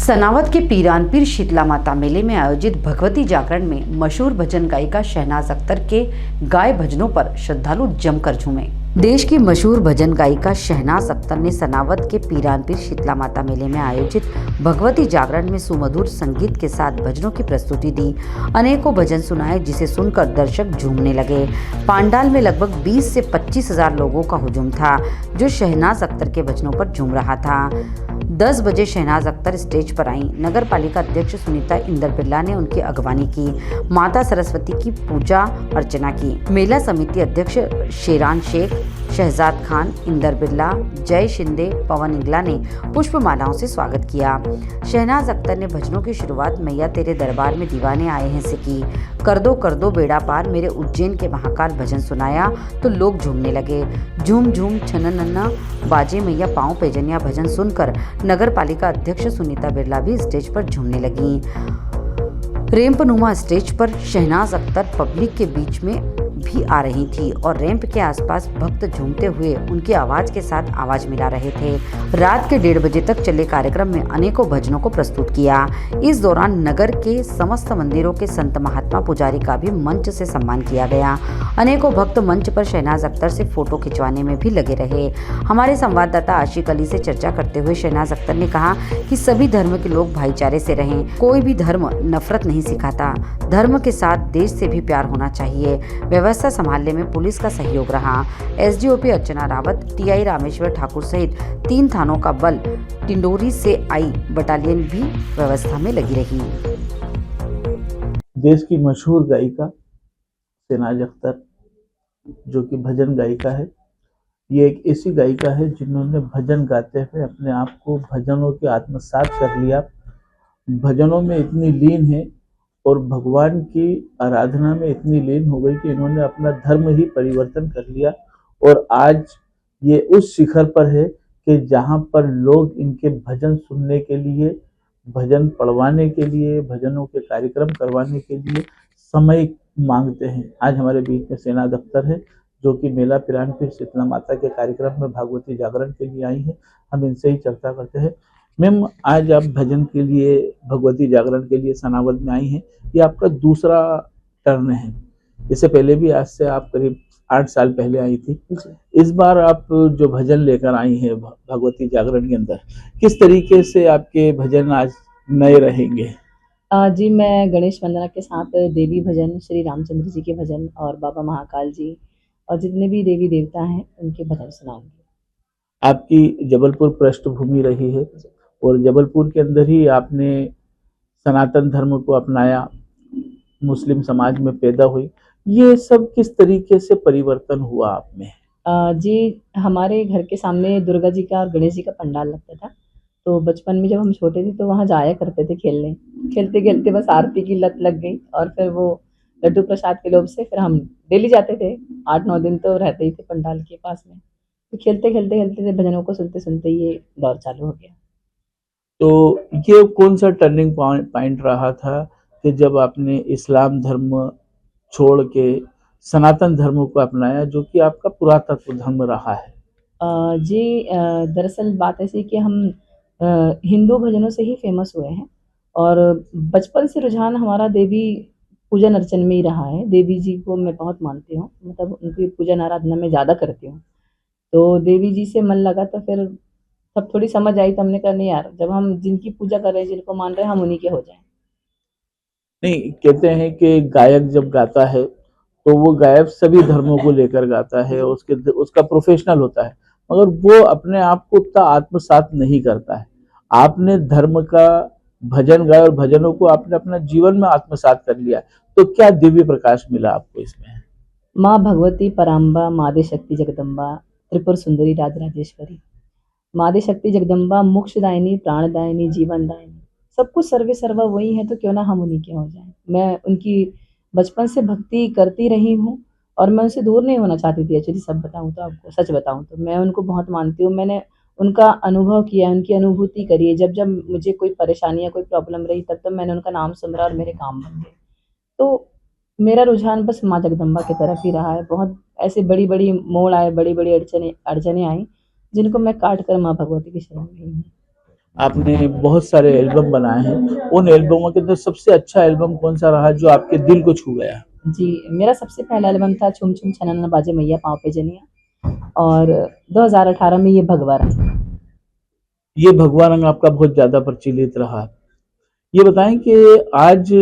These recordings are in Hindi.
सनावद के पीरानपीर शीतला माता मेले में आयोजित भगवती जागरण में मशहूर भजन गायिका शहनाज अख्तर के गाए भजनों पर श्रद्धालु जमकर झूमे। देश की मशहूर भजन गायिका शहनाज अख्तर ने सनावद के पीरानपीर शीतला माता मेले में आयोजित भगवती जागरण में सुमधुर संगीत के साथ भजनों की प्रस्तुति दी। अनेकों भजन सुनाए जिसे सुनकर दर्शक झूमने लगे। पांडाल में लगभग 20 से 25 हजार लोगों का हुजूम था जो शहनाज अख्तर के भजनों पर झूम रहा था। 10 बजे शहनाज अख्तर स्टेज पर आई। नगर पालिका अध्यक्ष सुनीता इंदर बिरला ने उनकी अगवानी की। माता सरस्वती की पूजा अर्चना की। मेला समिति अध्यक्ष शेरान शेख, शहजाद खान, इंदर बिरला, जय शिंदे, पवन इंगला ने पुष्पमालाओं से स्वागत किया। शहनाज अख्तर ने भजनों की शुरुआत मैया तेरे दरबार में दीवाने आए हैं से की। कर दो बेड़ा पार मेरे उज्जैन के महाकाल भजन सुनाया तो लोग झूमने लगे। झूम झूम छननन्ना बाजे मैया पाँव पैजनिया भजन सुनकर नगर पालिका अध्यक्ष सुनीता बिरला भी स्टेज पर झूमने लगी। रैंपनुमा स्टेज पर शहनाज अख्तर पब्लिक के बीच में भी आ रही थी और रैंप के आसपास भक्त झूमते हुए उनकी आवाज के साथ आवाज मिला रहे थे। रात के 1:30 बजे तक चले कार्यक्रम में अनेकों भजनों को प्रस्तुत किया। इस दौरान नगर के समस्त मंदिरों के संत महात्मा पुजारी का भी मंच से सम्मान किया गया। अनेकों भक्त मंच पर शहनाज अख्तर से फोटो खिंचवाने में भी लगे रहे। हमारे संवाददाता आशिक अली से चर्चा करते हुए शहनाज अख्तर ने कहा कि सभी धर्म के लोग भाईचारे से रहें। कोई भी धर्म नफरत नहीं सिखाता। धर्म के साथ देश से भी प्यार होना चाहिए। व्यवस्था संभालने में पुलिस का सहयोग रहा। एसडीओपी अर्चना रावत, टीआई रामेश्वर ठाकुर सहित 3 थानों का बल, टिंडोरी से आई बटालियन भी व्यवस्था में लगी रही। देश की मशहूर गायिका शहनाज अख्तर जो कि भजन गायिका है, ये एक ऐसी गायिका है जिन्होंने भजन गाते हुए अपने आप को भजनों के आत्मसात कर लिया। भजनों में इतनी लीन है और भगवान की आराधना में इतनी लीन हो गई कि इन्होंने अपना धर्म ही परिवर्तन कर लिया और आज ये उस शिखर पर है कि जहाँ पर लोग इनके भजन सुनने के लिए, भजन पढ़वाने के लिए, भजनों के कार्यक्रम करवाने के लिए समय मांगते हैं। आज हमारे बीच में शहनाज अख्तर है जो कि मेला पीरानपीर शीतला माता के कार्यक्रम में भागवती जागरण के लिए आई है। हम इनसे ही चर्चा करते हैं। मैम, आज आप भजन के लिए, भगवती जागरण के लिए सनावद में आई हैं। ये आपका दूसरा टर्न है। इससे पहले भी आज से आप करीब 8 साल पहले आई थी। इस बार आप जो भजन लेकर आई हैं भगवती जागरण के अंदर, किस तरीके से आपके भजन आज नए रहेंगे? जी, मैं गणेश वंदना के साथ देवी भजन, श्री रामचंद्र जी के भजन और बाबा महाकाल जी और जितने भी देवी देवता हैं उनके भजन सुनाऊंगी। आपकी जबलपुर पृष्ठभूमि रही है और जबलपुर के अंदर ही आपने सनातन धर्म को अपनाया, मुस्लिम समाज में पैदा हुई। ये सब किस तरीके से परिवर्तन हुआ आप में? जी, हमारे घर के सामने दुर्गा जी का और गणेश जी का पंडाल लगता था। तो बचपन में जब हम छोटे थे तो वहाँ जाया करते थे खेलने। खेलते-खेलते बस आरती की लत लग गई और फिर वो लड्डू प्रसाद के लोभ से फिर हम डेली जाते थे। 8-9 दिन तो रहते ही थे पंडाल के पास में। तो खेलते भजनों को सुनते ये दौर चालू हो गया। तो ये कौन सा टर्निंग पॉइंट रहा था कि जब आपने इस्लाम धर्म छोड़ के सनातन धर्म को अपनाया जो कि आपका पुरातत्व धर्म रहा है? जी, दरअसल बात ऐसी है कि हम हिंदू भजनों से ही फेमस हुए हैं और बचपन से रुझान हमारा देवी पूजन अर्चन में ही रहा है। देवी जी को मैं बहुत मानती हूँ, मतलब उनकी पूजन आराधना मैं ज़्यादा करती हूँ। तो देवी जी से मन लगा तो फिर तब थोड़ी समझ आई तो हमने कहा नहीं यार, जब हम जिनकी पूजा कर रहे हैं, जिनको मान रहे हैं, हम उन्हीं के हो जाएँ। नहीं, कहते हैं कि गायक जब गाता है तो वो गायक सभी धर्मों को लेकर गाता है, उसका प्रोफेशनल होता है, मगर वो अपने आप को उतना आत्मसात नहीं करता है। आपने धर्म का भजन गाया और भजनों को आपने अपना जीवन में आत्मसात कर लिया, तो क्या दिव्य प्रकाश मिला आपको इसमें? माँ भगवती पराम्बा, मादे शक्ति जगदम्बा, त्रिपुर सुंदरी राजराजेश्वरी। मादे शक्ति जगदम्बा मोक्षदायिनी, प्राणदायिनी, जीवनदायिनी, सब कुछ सर्वे सर्वा वही है, तो क्यों ना हम उन्हीं के हो जाएं। मैं उनकी बचपन से भक्ति करती रही हूँ और मैं उनसे दूर नहीं होना चाहती थी। एक्चुअली सब बताऊँ तो आपको, सच बताऊँ तो मैं उनको बहुत मानती हूँ। मैंने उनका अनुभव किया, उनकी अनुभूति करी है। जब मुझे कोई परेशानी या कोई प्रॉब्लम रही तब मैंने उनका नाम सुमरा और मेरे काम बन गए। तो मेरा रुझान बस माँ जगदम्बा की तरफ ही रहा है। बहुत ऐसे बड़ी-बड़ी मोड़ आए, बड़ी-बड़ी अड़चनें आई, जिनको मैं काट कर माँ भगवती की शरण में ही हूँ। आपने बहुत सारे एल्बम बनाए हैं, उन एल्बमों के अंदर सबसे अच्छा एल्बम कौन सा रहा जो आपके दिल को छू गया? जी, मेरा सबसे पहला एल्बम था छुम छुम छनन बाजे मैया पाँव पे जनिया, और 2018 में ये भगवा रंग। ये भगवा रंग आपका बहुत ज्यादा प्रचलित रहा। ये बताएं कि आज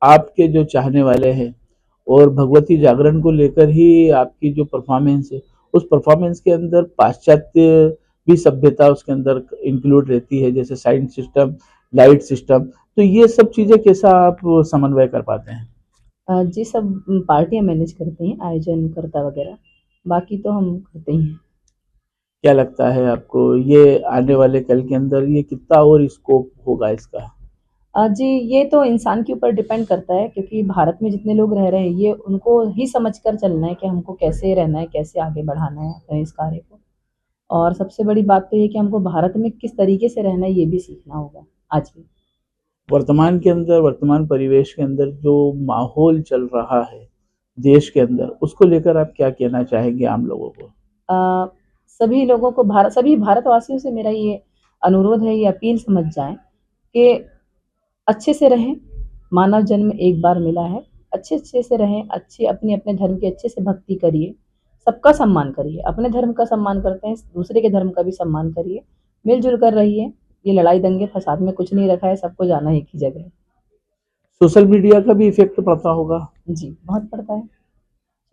आपके जो चाहने वाले हैं और भगवती जागरण को लेकर ही आपकी जो परफॉर्मेंस है, उस परफॉर्मेंस के अंदर पाश्चात्य भी सभ्यता उसके अंदर इंक्लूड रहती है, जैसे साउंड सिस्टम, लाइट सिस्टम, तो ये सब चीजें कैसा आप समन्वय कर पाते हैं? जी, सब पार्टियाँ मैनेज करती हैं, आयोजनकर्ता वगैरह, बाकी तो हम करते ही हैं। क्या लगता है आपको ये आने वाले कल के अंदर ये कितना और स्कोप होगा इसका? जी, ये तो इंसान के ऊपर डिपेंड करता है, क्योंकि भारत में जितने लोग रह रहे हैं, ये उनको ही समझ कर चलना है कि हमको कैसे रहना है, कैसे आगे बढ़ाना है अपने इस कार्य को। और सबसे बड़ी बात तो ये कि हमको भारत में किस तरीके से रहना है, ये भी सीखना होगा आज भी। वर्तमान के अंदर, वर्तमान परिवेश के अंदर जो माहौल चल रहा है देश के अंदर, उसको लेकर आप क्या कहना चाहेंगे आम लोगों को? अ, सभी लोगों को सभी भारतवासियों से मेरा ये अनुरोध है, ये अपील समझ जाएँ कि अच्छे से रहें, मानव जन्म एक बार मिला है, अच्छे-अच्छे से रहें, अच्छे अपने-अपने धर्म की अच्छे से भक्ति करिए, सबका सम्मान करिए, अपने धर्म का सम्मान करते हैं, दूसरे के धर्म का भी सम्मान करिए, मिल-जुल कर रहिए, ये लड़ाई दंगे फसाद में कुछ नहीं रखा है, सबको जाना एक ही जगह है। सोशल मीडिया का भी इफेक्ट पड़ता होगा? जी, बहुत पड़ता है।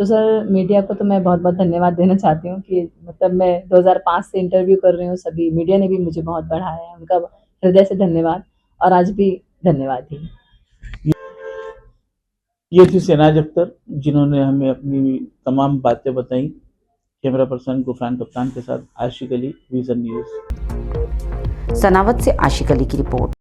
सोशल मीडिया को तो मैं बहुत-बहुत धन्यवाद देना चाहती हूँ कि मतलब मैं 2005 से इंटरव्यू कर रही हूँ, सभी मीडिया ने भी मुझे बहुत बढ़ाया है, उनका हृदय से धन्यवाद, और आज भी धन्यवाद ही। ये थी सेनाज अख्तर, जिन्होंने हमें अपनी तमाम बातें बताई। कैमरा पर्सन गुफरान कप्तान के साथ आशिक अली, विजन न्यूज़। सनावद से आशिक अली की रिपोर्ट।